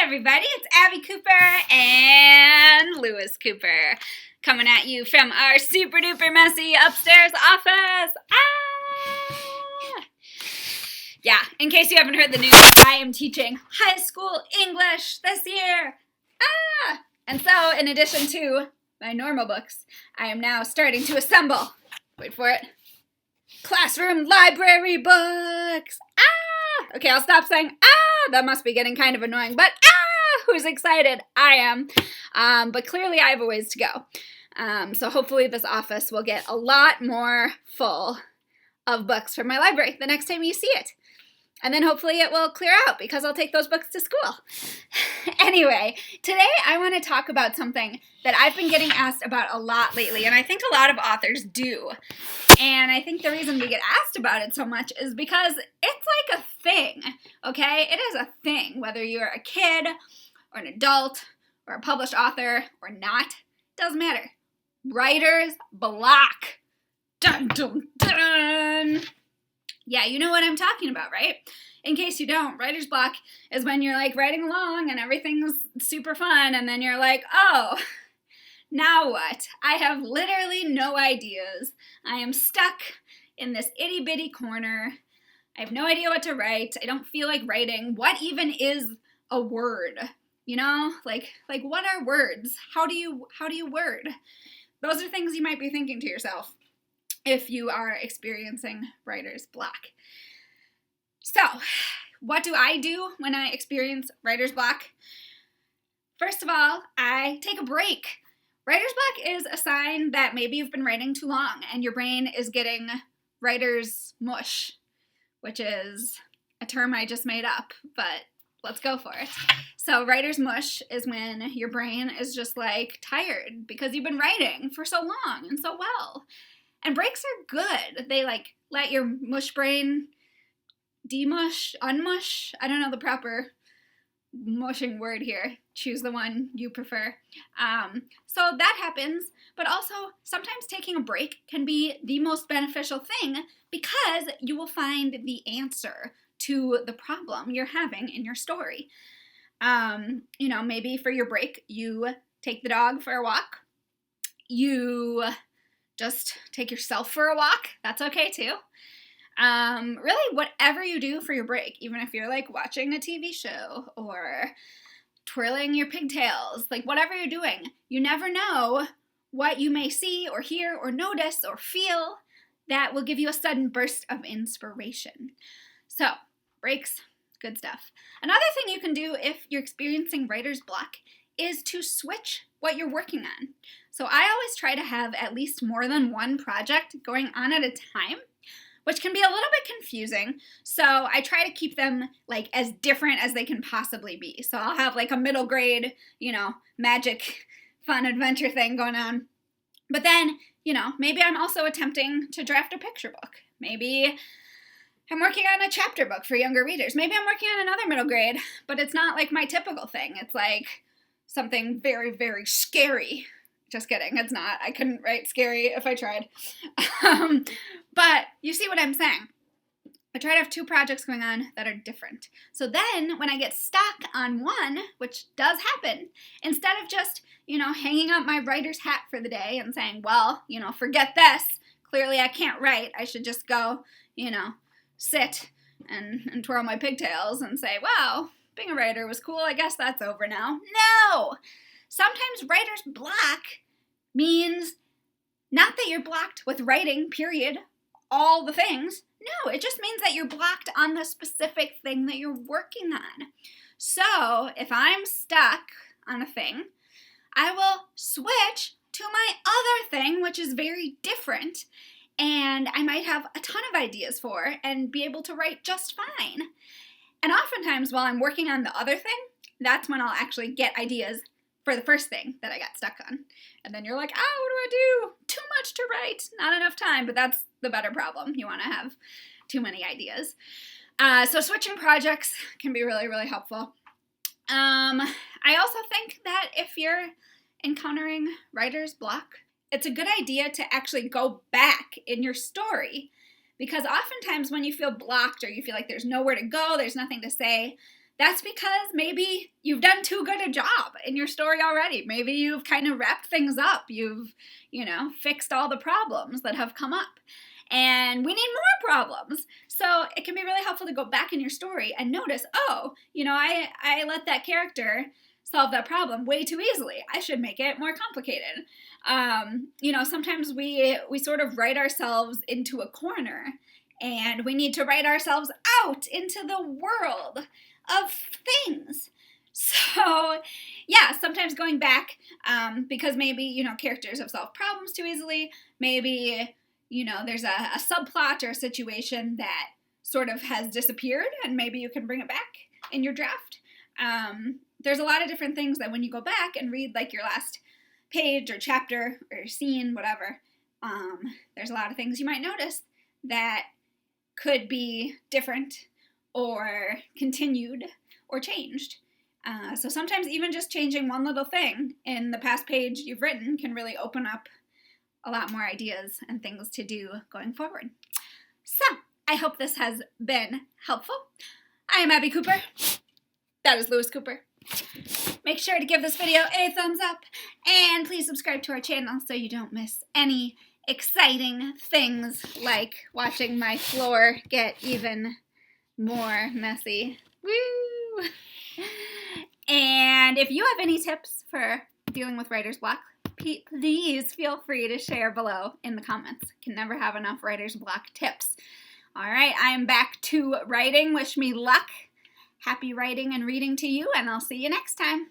everybody, it's Abby Cooper and Lewis Cooper coming at you from our super duper messy upstairs office. Yeah, in case you haven't heard the news, I am teaching high school English this year. And so in addition to my normal books, I am now starting to assemble, wait for it, classroom library books. Okay, I'll stop saying that must be getting kind of annoying, but who's excited? I am. But clearly I have a ways to go. So hopefully this office will get a lot more full of books from my library the next time you see it. And then hopefully it will clear out because I'll take those books to school. Anyway, today I want to talk about something that I've been getting asked about a lot lately, and I think a lot of authors do. And I think the reason we get asked about it so much is because it's like a thing, okay? It is a thing, whether you're a kid or an adult or a published author or not, doesn't matter. Writer's block. Dun, dun, dun. Yeah, you know what I'm talking about, right? In case you don't, writer's block is when you're like writing along and everything's super fun and then you're like, oh, now what? I have literally no ideas. I am stuck in this itty bitty corner. I have no idea what to write. I don't feel like writing. What even is a word? You know, like what are words? How do you word? Those are things you might be thinking to yourself if you are experiencing writer's block. So, what do I do when I experience writer's block? First of all, I take a break. Writer's block is a sign that maybe you've been writing too long and your brain is getting writer's mush, which is a term I just made up, but let's go for it. So writer's mush is when your brain is just like tired because you've been writing for so long and so well. And breaks are good. They like let your mush brain demush, unmush. I don't know the proper mushing word here. Choose the one you prefer. So that happens, but also sometimes taking a break can be the most beneficial thing because you will find the answer to the problem you're having in your story. You know, maybe for your break, you take the dog for a walk. You just take yourself for a walk. That's okay too. Really, whatever you do for your break, even if you're like watching a TV show or twirling your pigtails, like whatever you're doing, you never know what you may see or hear or notice or feel that will give you a sudden burst of inspiration. So, breaks, good stuff. Another thing you can do if you're experiencing writer's block is to switch what you're working on. So I always try to have at least more than one project going on at a time, which can be a little bit confusing. So I try to keep them like as different as they can possibly be. So I'll have like a middle grade, you know, magic fun adventure thing going on. But then, you know, maybe I'm also attempting to draft a picture book. Maybe I'm working on a chapter book for younger readers. Maybe I'm working on another middle grade, but it's not like my typical thing. It's like something very, very scary. Just kidding, it's not. I couldn't write scary if I tried. But you see what I'm saying. I try to have two projects going on that are different. So then when I get stuck on one, which does happen, instead of just, you know, hanging up my writer's hat for the day and saying, well, you know, forget this. Clearly I can't write. I should just go, you know, sit and twirl my pigtails and say, wow, being a writer was cool. I guess that's over now. No! Sometimes writer's block means not that you're blocked with writing, period, all the things. No, it just means that you're blocked on the specific thing that you're working on. So if I'm stuck on a thing, I will switch to my other thing, which is very different, and I might have a ton of ideas for and be able to write just fine. And oftentimes while I'm working on the other thing, that's when I'll actually get ideas for the first thing that I got stuck on. And then you're like, what do I do? Too much to write, not enough time, but that's the better problem. You want to have too many ideas. So switching projects can be really, really helpful. I also think that if you're encountering writer's block, it's a good idea to actually go back in your story, because oftentimes when you feel blocked or you feel like there's nowhere to go, there's nothing to say, that's because maybe you've done too good a job in your story already. Maybe you've kind of wrapped things up. You've, fixed all the problems that have come up. And we need more problems. So it can be really helpful to go back in your story and notice, I let that character solve that problem way too easily. I should make it more complicated. Sometimes we sort of write ourselves into a corner, and we need to write ourselves out into the world of things. So, yeah, sometimes going back, because maybe, characters have solved problems too easily. Maybe, there's a subplot or a situation that sort of has disappeared, and maybe you can bring it back in your draft. There's a lot of different things that when you go back and read, like, your last page or chapter or scene, whatever, there's a lot of things you might notice that could be different or continued or changed. So sometimes even just changing one little thing in the past page you've written can really open up a lot more ideas and things to do going forward. So I hope this has been helpful. I am Abby Cooper. That is Lewis Cooper. Make sure to give this video a thumbs up, and please subscribe to our channel so you don't miss any exciting things like watching my floor get even more messy. Woo! And if you have any tips for dealing with writer's block, please feel free to share below in the comments. Can never have enough writer's block tips. All right, I am back to writing. Wish me luck. Happy writing and reading to you, and I'll see you next time.